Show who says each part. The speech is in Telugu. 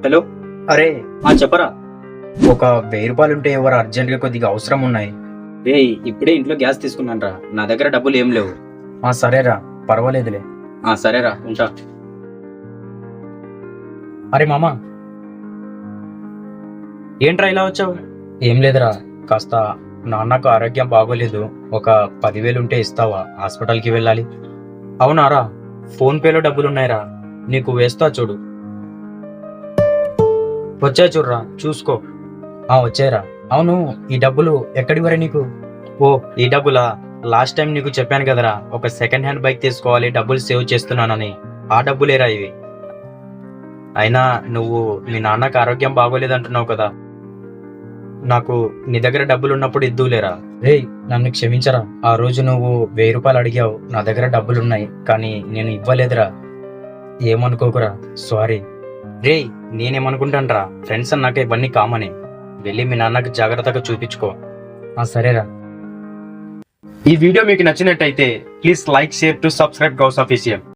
Speaker 1: హలో.
Speaker 2: అరే,
Speaker 1: చెప్పరా.
Speaker 2: ఒక 1000 రూపాయలు ఉంటే ఎవరు అర్జెంట్ గా కొద్దిగా అవసరం ఉన్నాయి.
Speaker 1: రే, ఇప్పుడే ఇంట్లో గ్యాస్ తీసుకున్నాను రా, నా దగ్గర డబ్బులు ఏం లేవు.
Speaker 2: సరేరా, పర్వాలేదులే.
Speaker 1: సరేరా, ఉంటా.
Speaker 2: అరే మామ,
Speaker 1: ఏంట్రా ఇలా వచ్చావు?
Speaker 2: ఏం లేదురా, కాస్త నాన్నకు ఆరోగ్యం బాగోలేదు. ఒక 10,000 ఉంటే ఇస్తావా? హాస్పిటల్కి వెళ్ళాలి.
Speaker 1: అవునారా, ఫోన్ పేలో డబ్బులున్నాయిరా, నీకు వేస్తా చూడు.
Speaker 2: వచ్చాయి చూడరా, చూసుకో. వచ్చాయిరా. అవును, ఈ డబ్బులు ఎక్కడి వరే నీకు?
Speaker 1: ఓ, ఈ డబ్బులా? లాస్ట్ టైం నీకు చెప్పాను కదరా, ఒక సెకండ్ హ్యాండ్ బైక్ తీసుకోవాలి, డబ్బులు సేవ్ చేస్తున్నానని. ఆ డబ్బులేరా ఇవి. అయినా నువ్వు మీ నాన్నకు ఆరోగ్యం బాగోలేదంటున్నావు కదా, నాకు నీ దగ్గర డబ్బులు ఉన్నప్పుడు ఇద్దులేరా.
Speaker 2: రే, నన్ను క్షమించరా. ఆ రోజు నువ్వు 1000 రూపాయలు అడిగావు, నా దగ్గర డబ్బులున్నాయి, కానీ నేను ఇవ్వలేదురా. ఏమనుకోకురా, సారీ.
Speaker 1: రే, నేనేమనుకుంటానరా, ఫ్రెండ్స్ అన్నాక ఇవన్నీ కామనే. వెళ్ళి మీ నాన్నకు జాగ్రత్తగా చూపించుకో.
Speaker 2: సరేరా.
Speaker 1: ఈ వీడియో మీకు నచ్చినట్టయితే please like, share to subscribe Gous official.